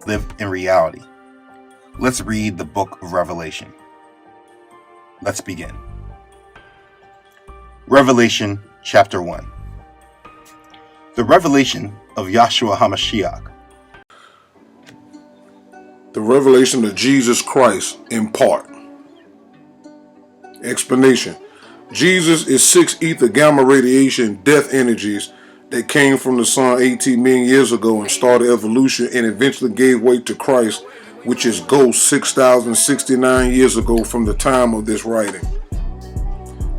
live in reality. Let's read the book of Revelation. Let's begin. Revelation chapter 1. The revelation of Yahshua HaMashiach. The revelation of Jesus Christ in part. Explanation. Jesus is 6 ether gamma radiation death energies that came from the sun 18 million years ago and started evolution and eventually gave way to Christ, which is ghost 6,069 years ago from the time of this writing.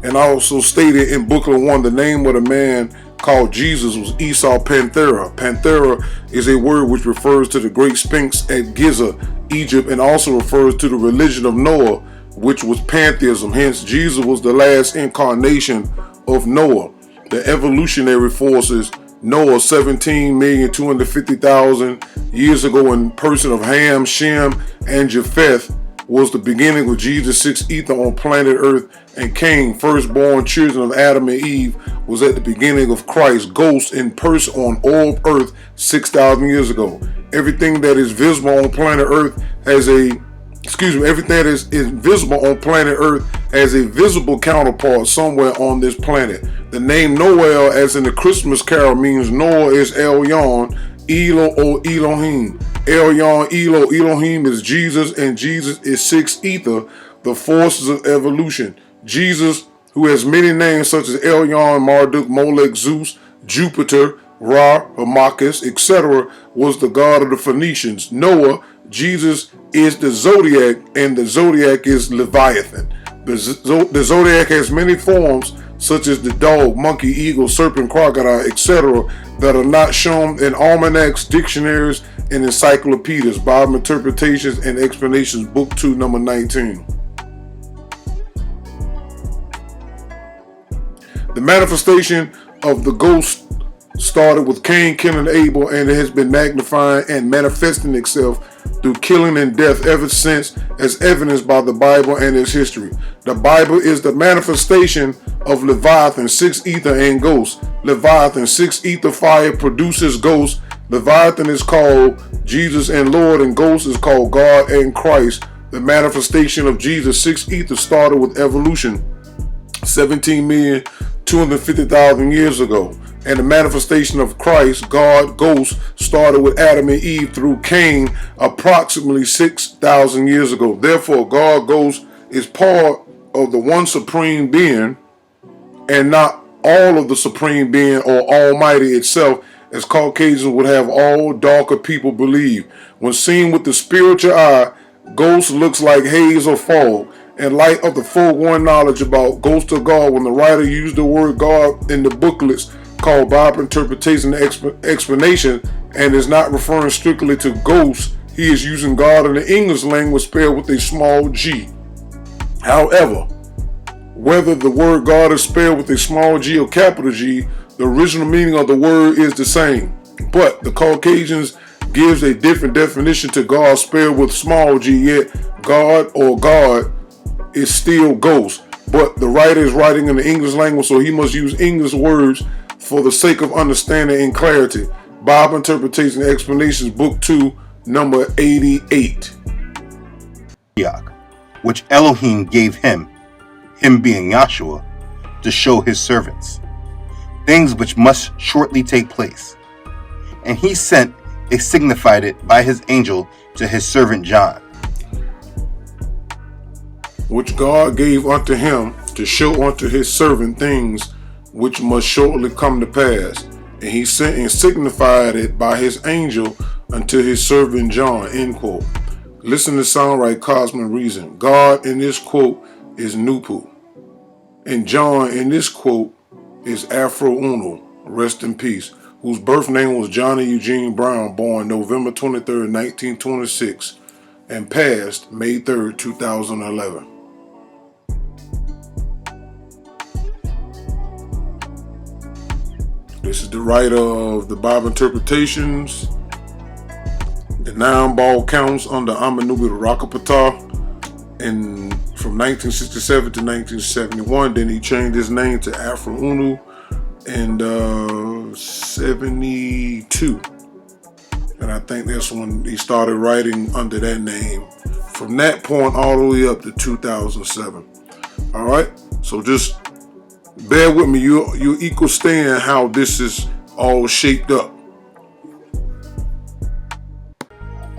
And also stated in booklet 1, the name of the man called Jesus was Esau Panthera. Panthera is a word which refers to the great sphinx at Giza, Egypt, and also refers to the religion of Noah, which was pantheism. Hence, Jesus was the last incarnation of Noah. The evolutionary forces, Noah 17,250,000 years ago in person of Ham, Shem, and Japheth, was the beginning of Jesus 6 ether on planet Earth, and Cain, firstborn children of Adam and Eve, was at the beginning of Christ, ghost in person on orb Earth 6,000 years ago. Everything that is visible on planet Earth has everything that is invisible on planet Earth has a visible counterpart somewhere on this planet. The name Noel, as in the Christmas Carol, means Noah is Elyon, Elo or Elohim. Elyon, Elo, Elohim is Jesus, and Jesus is 6 ether, the forces of evolution. Jesus, who has many names such as Elyon, Marduk, Molech, Zeus, Jupiter, Ra, Hermachus, etc., was the god of the Phoenicians. Noah, Jesus is the zodiac, and the zodiac is Leviathan. The zodiac has many forms, such as the dog, monkey, eagle, serpent, crocodile, etc., that are not shown in almanacs, dictionaries, and encyclopedias. Bible Interpretations and Explanations, Book 2, number 19. The manifestation of the ghost started with Cain killing Abel, and it has been magnifying and manifesting itself through killing and death ever since, as evidenced by the Bible and its history. The Bible is the manifestation of Leviathan, 6 ether, and ghosts. Leviathan, 6 ether fire, produces ghosts. Leviathan is called Jesus and Lord, and ghost is called God and Christ. The manifestation of Jesus, 6 ether, started with evolution 17,250,000 years ago. And the manifestation of Christ, God, ghost, started with Adam and Eve through Cain approximately 6,000 years ago. Therefore, God, ghost, is part of the one supreme being and not all of the supreme being or Almighty itself, as Caucasians would have all darker people believe. When seen with the spiritual eye, ghost looks like haze or fog. In light of the foregoing knowledge about ghost of God, when the writer used the word God in the booklets called Bible Interpretation and Explanation, and is not referring strictly to ghosts, he is using God in the English language spelled with a small g. However, whether the word God is spelled with a small g or capital G, the original meaning of the word is the same. But the Caucasians gives a different definition to God spelled with small g, yet God or God is still ghost. But the writer is writing in the English language, so he must use English words for the sake of understanding and clarity. Bible Interpretation and Explanations, Book 2, number 88. Which Elohim gave him being Yahshua, to show his servants things which must shortly take place. And he sent and signified it by his angel to his servant John, which God gave unto him to show unto his servant things which must shortly come to pass. And he sent and signified it by his angel unto his servant John. End quote. Listen to sound right cosmic reason. God in this quote is Noopooh, and John in this quote is Afro Uno, rest in peace, whose birth name was Johnny Eugene Brown, born November 23rd, 1926, and passed May 3rd, 2011. This is the writer of the Bible Interpretations, the 9 ball counts under Amanubi Rakapata, and from 1967 to 1971. Then he changed his name to Afro Unu in 72. And I think that's when he started writing under that name. From that point all the way up to 2007. All right, so just bear with me. You equal stand how this is all shaped up.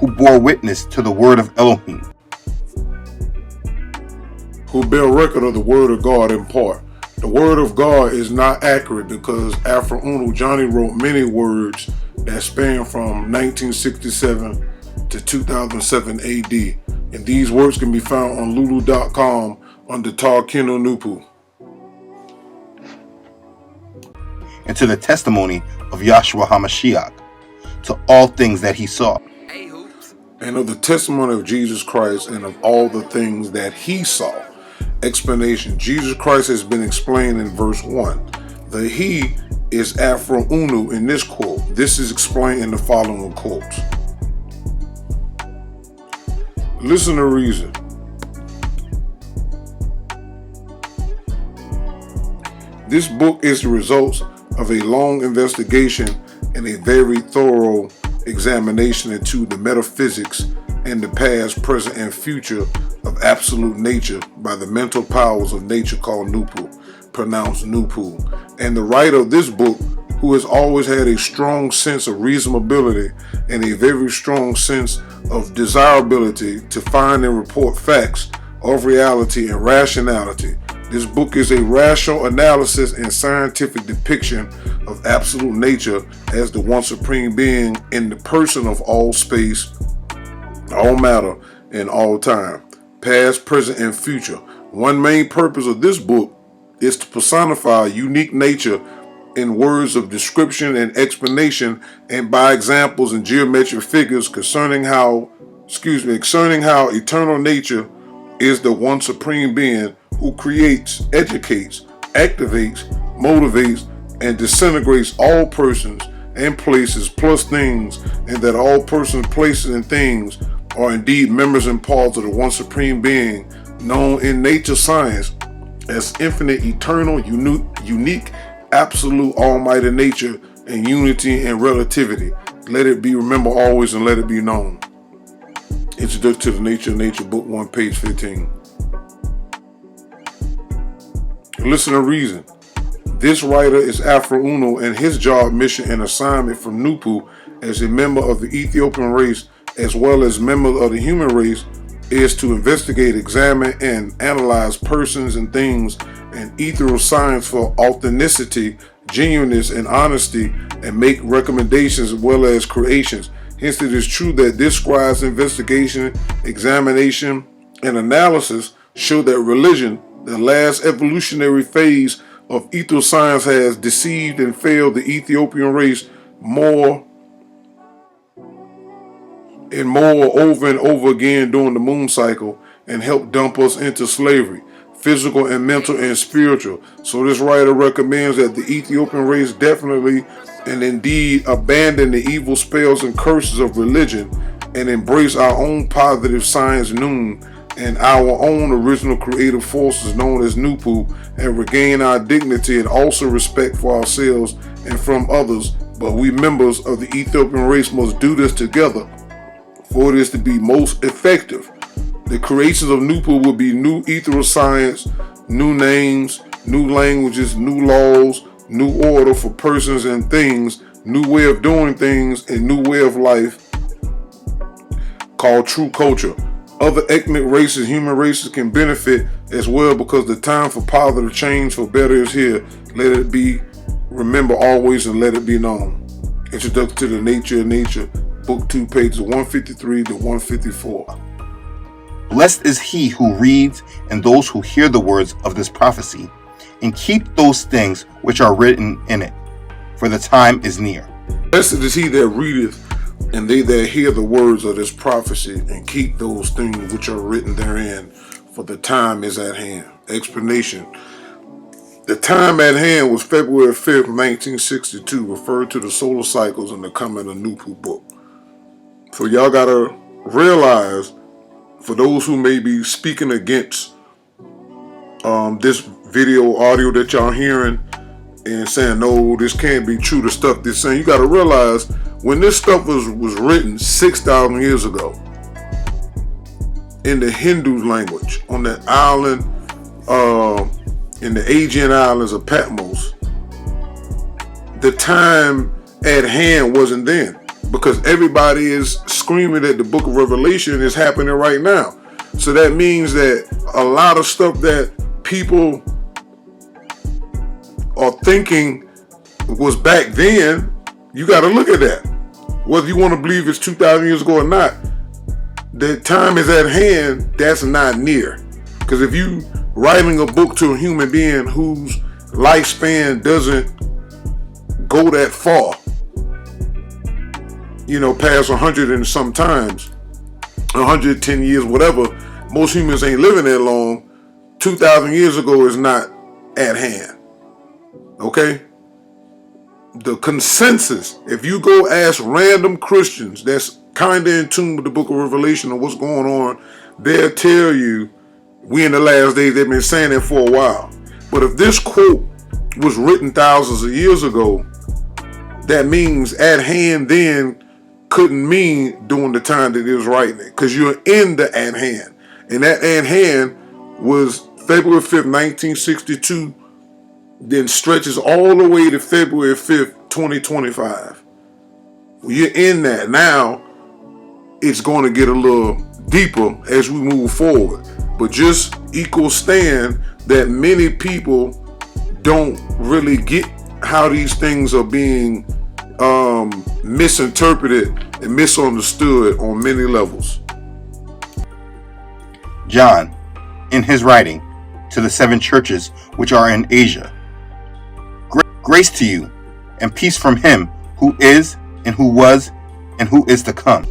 Who bore witness to the word of Elohim, who bear record of the word of God in part. The word of God is not accurate because Afro Uno Johnny wrote many words that span from 1967 to 2007 AD. And these words can be found on lulu.com under Tar Kinoo NoopooH. and to the testimony of Yahshua HaMashiach, to all things that he saw, and of the testimony of Jesus Christ and of all the things that he saw. Explanation. Jesus Christ has been explained in verse 1. The he is Afro Uno in this quote. This is explained in the following quotes. Listen to reason. This book is the results of a long investigation and a very thorough examination into the metaphysics and the past, present, and future of absolute nature by the mental powers of nature called Noopooh, pronounced Noopooh. And the writer of this book, who has always had a strong sense of reasonability and a very strong sense of desirability to find and report facts of reality and rationality. This book is a rational analysis and scientific depiction of absolute nature as the one supreme being in the person of all space, all matter, and all time, past, present, and future. One main purpose of this book is to personify unique nature in words of description and explanation, and by examples and geometric figures concerning how eternal nature is the one supreme being who creates, educates, activates, motivates, and disintegrates all persons and places plus things, and that all persons, places, and things are indeed members and parts of the one supreme being known in nature science as infinite, eternal, unique, absolute, almighty nature, and unity and relativity. Let it be remembered always and let it be known. Introduction to the Nature of Nature, Book 1, page 15. Listen to reason. This writer is Afro Uno, and his job, mission, and assignment from Noopooh as a member of the Ethiopian race as well as member of the human race is to investigate, examine, and analyze persons and things and ethereal science for authenticity, genuineness, and honesty, and make recommendations as well as creations. Hence, it is true that this scribe's investigation, examination, and analysis show that religion, the last evolutionary phase of ethereal science, has deceived and failed the Ethiopian race more over and over again during the moon cycle and helped dump us into slavery, physical and mental and spiritual. So this writer recommends that the Ethiopian race definitely and indeed abandon the evil spells and curses of religion and embrace our own positive science noon and our own original creative forces known as Noopooh, and regain our dignity and also respect for ourselves and from others. But we members of the Ethiopian race must do this together for it is to be most effective. The creations of Noopooh will be new ethereal science, new names, new languages, new laws, new order for persons and things, new way of doing things, and new way of life called true culture. Other ethnic races, human races can benefit as well because the time for positive change for better is here. Let it be remembered always and let it be known. Introduction to the Nature of Nature, Book 2, pages 153 to 154. Blessed is he who reads and those who hear the words of this prophecy, and keep those things which are written in it, for the time is near. Blessed is he that readeth, and they that hear the words of this prophecy, and keep those things which are written therein, for the time is at hand. Explanation. The time at hand was February 5th, 1962, referred to the solar cycles in the Coming of Noopooh book. So y'all gotta realize, for those who may be speaking against this video audio that y'all hearing and saying, no, this can't be true, the stuff they're saying, you gotta realize when this stuff was written 6,000 years ago in the Hindu language on the island, in the Aegean Islands of Patmos, the time at hand wasn't then, because everybody is screaming that the book of Revelation is happening right now. So that means that a lot of stuff that people are thinking was back then, you got to look at that. Whether you want to believe it's 2,000 years ago or not, the time is at hand, that's not near. Because if you writing a book to a human being whose lifespan doesn't go that far, past 100 and sometimes 110 years, whatever, most humans ain't living that long. 2,000 years ago is not at hand. Okay? The consensus, if you go ask random Christians that's kind of in tune with the book of Revelation and what's going on, they'll tell you we in the last days. They've been saying it for a while. But if this quote was written thousands of years ago, that means at hand then couldn't mean during the time that it was writing it, because you're in the at hand. And that at hand was February 5th, 1962, then stretches all the way to February 5th, 2025. Well, you're in that. Now, it's going to get a little deeper as we move forward. But just equal stand that many people don't really get how these things are being misinterpreted and misunderstood on many levels. John, in his writing to the 7 churches which are in Asia, grace to you and peace from him who is and who was and who is to come.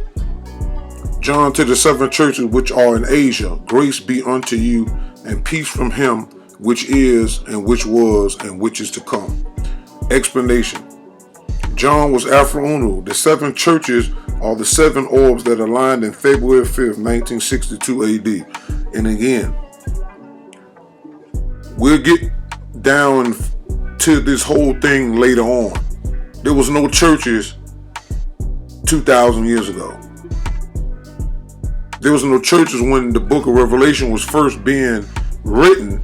John to the 7 churches which are in Asia, grace be unto you and peace from him which is and which was and which is to come. Explanation. John was Alpha Uno. The 7 churches are the 7 orbs that aligned in February 5th, 1962 AD. And again, we'll get down to this whole thing later on. There was no churches 2,000 years ago. There was no churches when the book of Revelation was first being written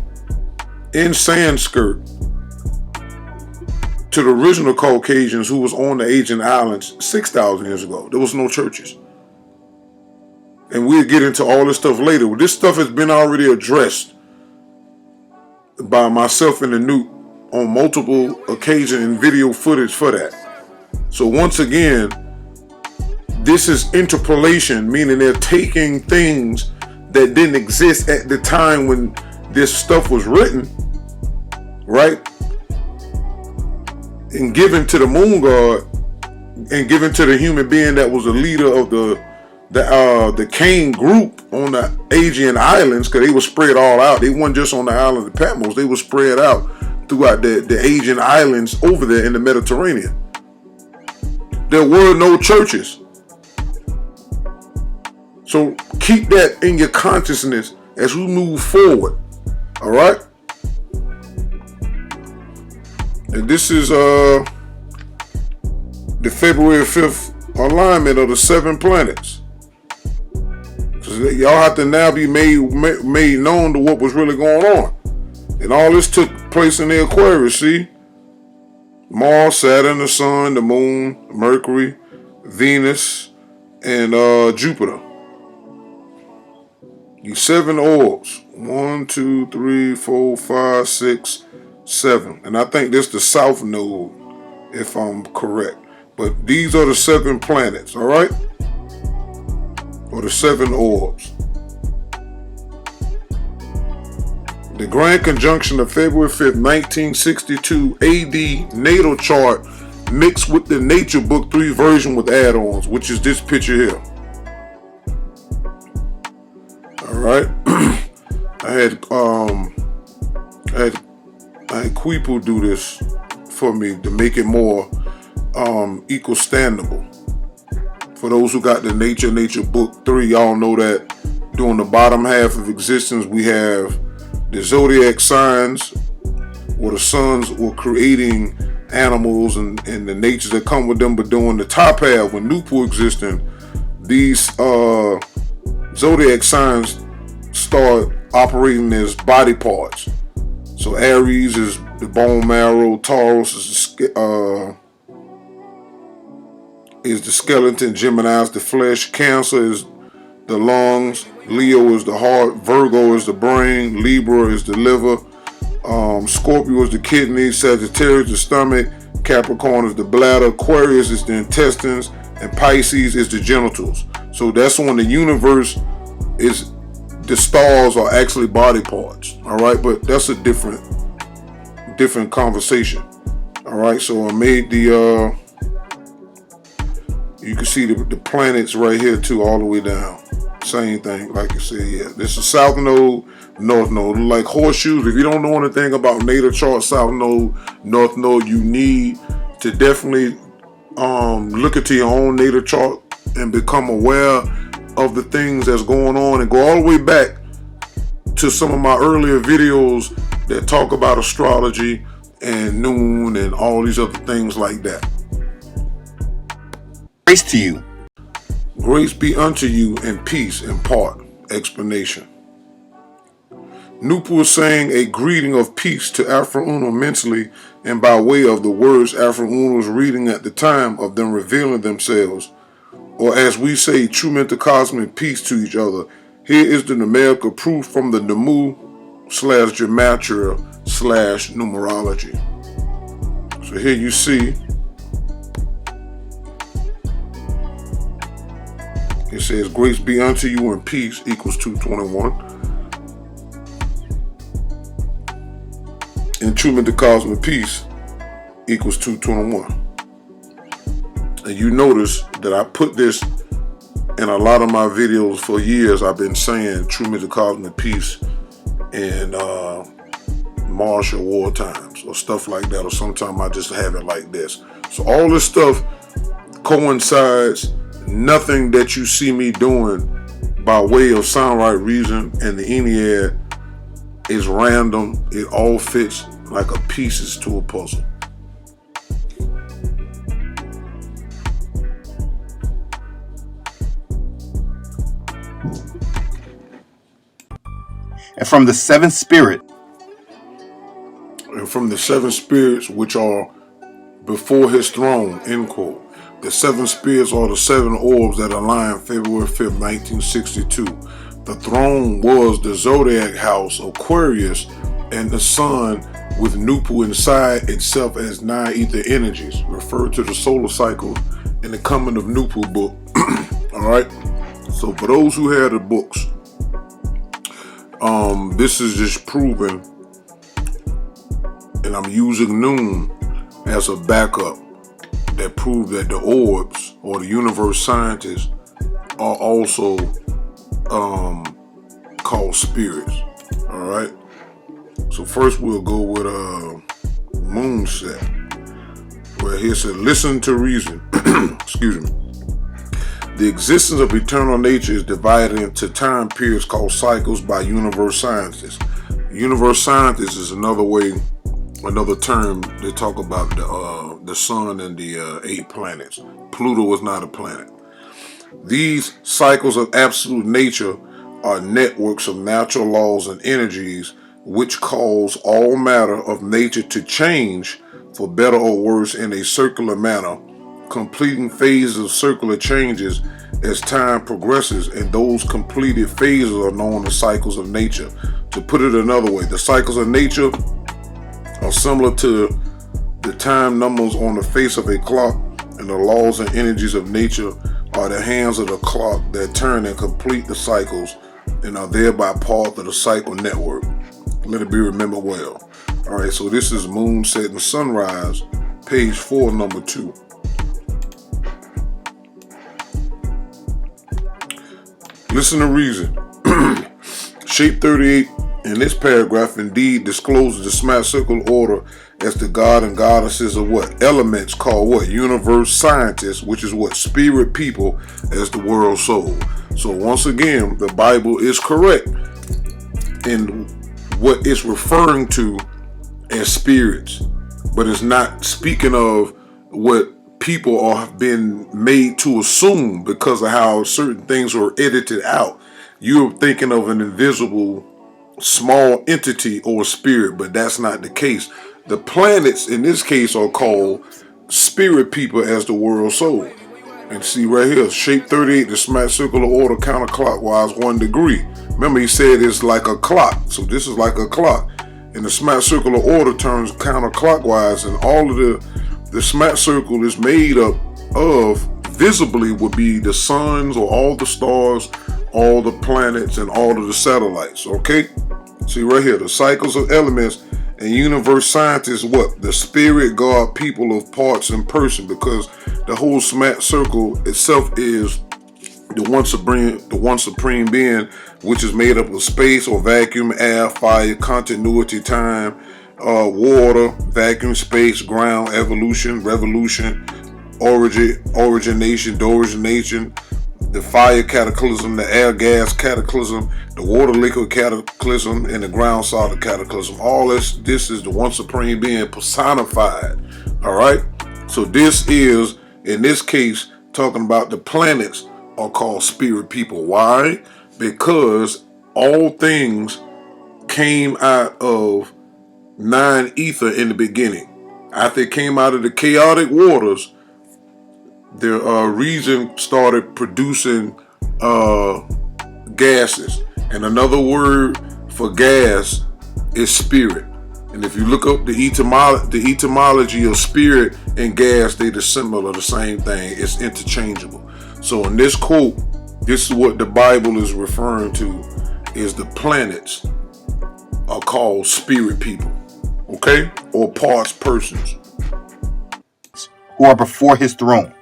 in Sanskrit to the original Caucasians who was on the Aegean Islands 6,000 years ago. There was no churches. And we'll get into all this stuff later. This stuff has been already addressed by myself and the Noop on multiple occasions and video footage for that. So once again, this is interpolation, meaning they're taking things that didn't exist at the time when this stuff was written, right? And given to the moon god and given to the human being that was the leader of the Cain group on the Aegean Islands, because they were spread all out. They weren't just on the island of Patmos. They were spread out throughout the Aegean Islands over there in the Mediterranean. There were no churches. So keep that in your consciousness as we move forward. All right? And this is the February 5th alignment of the 7 planets. So y'all have to now be made known to what was really going on. And all this took place in the Aquarius, see? Mars, Saturn, the Sun, the Moon, Mercury, Venus, and Jupiter. These 7 orbs. 1, 2, 3, 4, 5, 6, 7. And I think this is the south node, if I'm correct. But these are the 7 planets, all right? Or the 7 orbs. The grand conjunction of February 5th, 1962 AD natal chart mixed with the Nature Book 3 version with add-ons, which is this picture here. All right. I had Quipu do this for me to make it more equal standable. For those who got the Nature Book 3, y'all know that during the bottom half of existence we have the zodiac signs, where the suns were creating animals and the natures that come with them. But during the top half, when Noopooh existing, these zodiac signs start operating as body parts. So Aries is the bone marrow, Taurus is the skeleton, Gemini is the flesh, Cancer is the lungs, Leo is the heart, Virgo is the brain, Libra is the liver, Scorpio is the kidney, Sagittarius the stomach, Capricorn is the bladder, Aquarius is the intestines, and Pisces is the genitals. So that's when the universe is, the stars are actually body parts. All right, but that's a different conversation. All right, so I made the you can see the planets right here too, all the way down. Same thing, like I said. Yeah, this is South Node, North Node, like horseshoes. If you don't know anything about natal chart, South Node, North Node, you need to definitely look into your own natal chart and become aware of the things that's going on, and go all the way back to some of my earlier videos that talk about astrology and noon and all these other things like that. Grace to you. Grace be unto you and peace in part. Explanation. Noopooh is saying a greeting of peace to Afro Uno mentally and by way of the words Afro Uno was reading at the time of them revealing themselves, or as we say, true mental cosmic peace to each other. Here is the numerical proof from the Namu/Gematria/numerology. So here you see, it says grace be unto you and peace equals 221. And true mental cosmic peace equals 221. And you notice that I put this in a lot of my videos for years. I've been saying true mental cosmic peace in martial war times or stuff like that, or sometimes I just have it like this. So all this stuff coincides. Nothing that you see me doing by way of sound right reason and the Ennead is random. It all fits like a pieces to a puzzle. And from the seventh spirit. And from the seven spirits which are before his throne, end quote. The seven spirits are the seven orbs that aligned February 5th, 1962. The throne was the zodiac house Aquarius and the sun with Noopooh inside itself as nine ether energies, referred to the solar cycle in the Coming of Noopooh book. Alright, so for those who had the books, this is just proven, and I'm using Noon as a backup, that prove that the orbs or the universe scientists are also called spirits. All right. So first we'll go with moon set, where he said, "Listen to reason." Excuse me. The existence of eternal nature is divided into time periods called cycles by universe scientists. Universe scientists is another term they talk about the sun and the 8 planets. Pluto is not a planet. These cycles of absolute nature are networks of natural laws and energies which cause all matter of nature to change for better or worse in a circular manner, completing phases of circular changes as time progresses, and those completed phases are known as cycles of nature. To put it another way, the cycles of nature are similar to the time numbers on the face of a clock, and the laws and energies of nature are the hands of the clock that turn and complete the cycles and are thereby part of the cycle network. Let it be remembered well. Alright, so this is Moon Set and Sunrise, page 4, number 2. Listen to reason. Shape 38 in this paragraph indeed discloses the smart circle order as the god and goddesses of what? Elements called what? Universe scientists, which is what? Spirit people as the world soul. So once again, the Bible is correct in what it's referring to as spirits. but it's not speaking of what people are been made to assume because of how certain things were edited out. You're thinking of an invisible small entity or spirit, but that's not the case. The planets in this case are called spirit people as the world soul. And see right here, shape 38, the smack circular order counterclockwise 1 degree. Remember he said it's like a clock, so this is like a clock. And the smack circular order turns counterclockwise, and all of the smack circle is made up of, visibly would be the suns or all the stars, all the planets, and all of the satellites, okay? See right here, the cycles of elements and universe scientists, what? The spirit, God, people of parts and person, because the whole smack circle itself is the one supreme being, which is made up of space or vacuum, air, fire, continuity, time, water, vacuum, space, ground, evolution, revolution, origination, the fire cataclysm, the air gas cataclysm, the water liquid cataclysm, and the ground solid cataclysm. All this is the one supreme being personified. All right. So this is, in this case, talking about the planets are called spirit people. Why? Because all things came out of nine ether in the beginning. After it came out of the chaotic waters, the reason started producing gases. And another word for gas is spirit. And if you look up the etymology of spirit and gas, they're similar, the same thing. It's interchangeable. So in this quote, this is what the Bible is referring to, is the planets are called spirit people, okay? Or parts persons. Who are before his throne.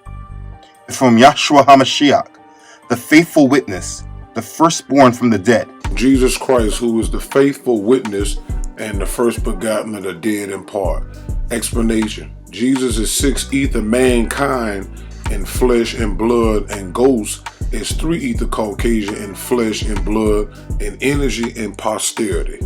From Yahshua HaMashiach, the faithful witness, the firstborn from the dead. Jesus Christ, who is the faithful witness and the first begotten of the dead in part. Explanation. Jesus is six ether mankind in flesh and blood, and ghost is three ether Caucasian in flesh and blood, and energy and posterity.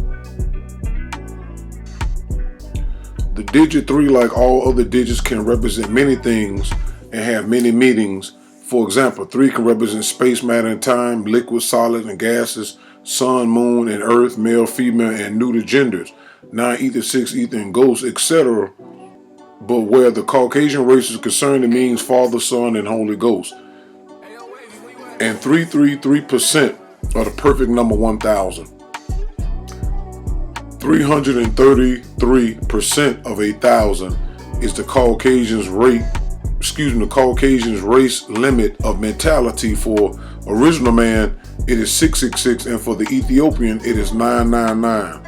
The digit 3, like all other digits, can represent many things and have many meanings. For example, 3 can represent space, matter, and time, liquid, solid, and gases, sun, moon, and earth, male, female, and neuter genders, 9 ether, 6 ether, and ghosts, etc. But where the Caucasian race is concerned, it means Father, Son, and Holy Ghost. And 333% are the perfect number 1,000. 333% of 1,000 is the Caucasian's rate. The Caucasian's race limit of mentality. For original man, it is 666, and for the Ethiopian, it is 999.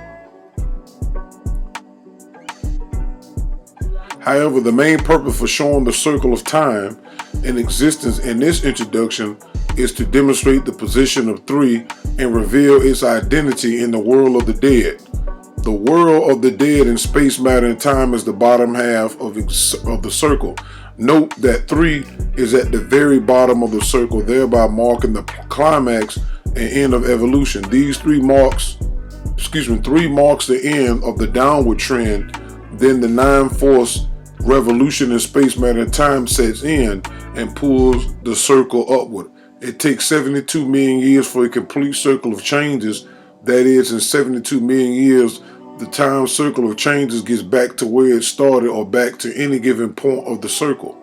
However, the main purpose for showing the circle of time in existence in this introduction is to demonstrate the position of 3 and reveal its identity in the world of the dead. The world of the dead in space, matter, and time is the bottom half of the circle. Note that 3 is at the very bottom of the circle, thereby marking the climax and end of evolution. These 3 marks the end of the downward trend. Then the 9-force revolution in space, matter, and time sets in and pulls the circle upward. It takes 72 million years for a complete circle of changes. That is, in 72 million years, the time circle of changes gets back to where it started, or back to any given point of the circle.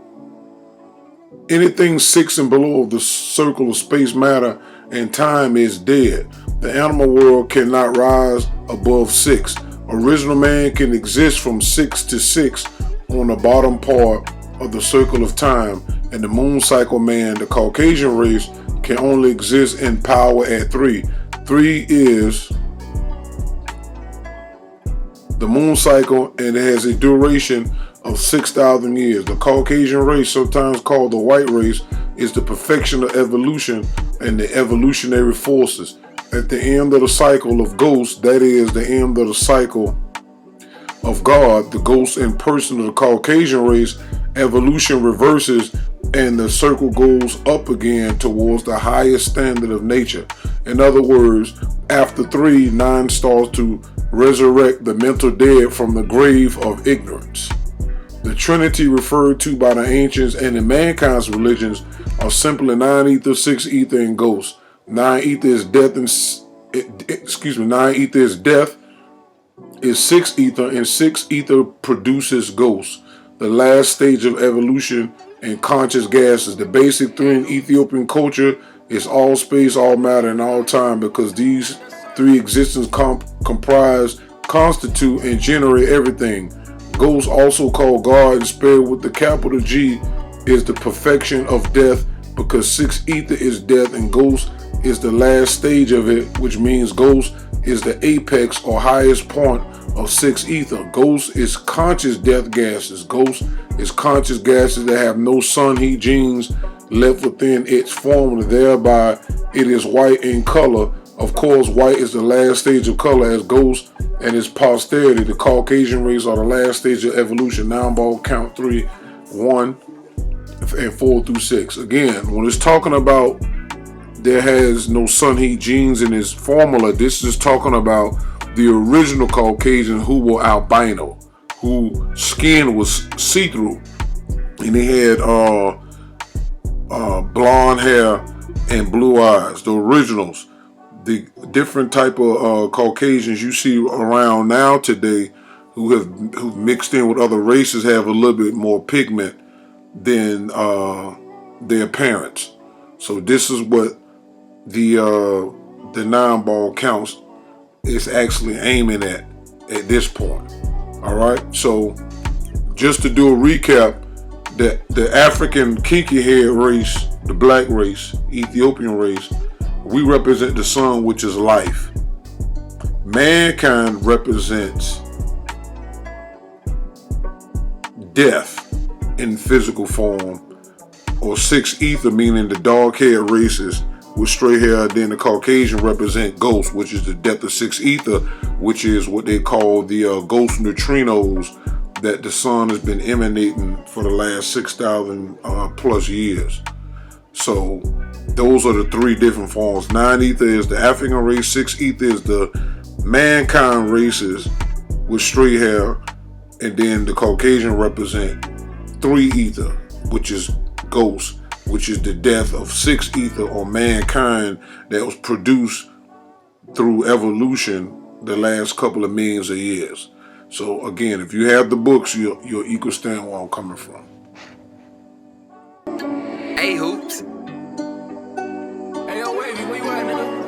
Anything 6 and below of the circle of space, matter, and time is dead. The animal world cannot rise above 6. Original man can exist from 6 to 6 on the bottom part of the circle of time, and the moon cycle man, the Caucasian race, can only exist in power at 3. 3 is the moon cycle, and it has a duration of 6,000 years. The Caucasian race, sometimes called the white race, is the perfection of evolution and the evolutionary forces. At the end of the cycle of ghosts, that is, the end of the cycle of God, the ghost in person of the Caucasian race, evolution reverses and the circle goes up again towards the highest standard of nature. In other words, after 3, 9 starts to resurrect the mental dead from the grave of ignorance. The Trinity referred to by the ancients and in mankind's religions are simply nine-ether, six-ether, and ghosts. Nine-ether is death, nine-ether is death, is six-ether, and six-ether produces ghosts. The last stage of evolution and conscious gases. The basic three in Ethiopian culture is all space, all matter, and all time, because these three existences constitute, and generate everything. Ghost, also called God and spelled with the capital G, is the perfection of death, because six ether is death and ghost is the last stage of it, which means ghost is the apex or highest point of six ether. Ghost is conscious death gases. Ghost is conscious gases that have no sun heat genes left within its formula. Thereby, it is white in color. Of course, white is the last stage of color as ghost and its posterity. The Caucasian race are the last stage of evolution. Ball count 3, 1, and 4 through 6. Again, when it's talking about there has no sun heat genes in its formula, this is talking about the original Caucasians who were albino, whose skin was see-through, and they had blonde hair and blue eyes. The originals. The different type of Caucasians you see around now today who mixed in with other races have a little bit more pigment than their parents. So this is what the 9-ball counts is actually aiming at this point. All right. So just to do a recap, the African kinky hair race, the black race, Ethiopian race, we represent the sun, which is life. Mankind represents death in physical form, or six ether, meaning the dark-haired races with straight hair. Then the Caucasian represent ghosts, which is the death of six ether, which is what they call the ghost neutrinos that the sun has been emanating for the last 6,000 plus years. So those are the three different forms. 9 ether is the African race, 6 ether is the mankind races with straight hair, and then the Caucasian represent 3 ether, which is ghost, which is the death of 6 ether or mankind that was produced through evolution the last couple of millions of years. So again, if you have the books, you'll understand where I'm coming from. Hey, Hoops. Hey, yo, Wavy, where you at, nigga?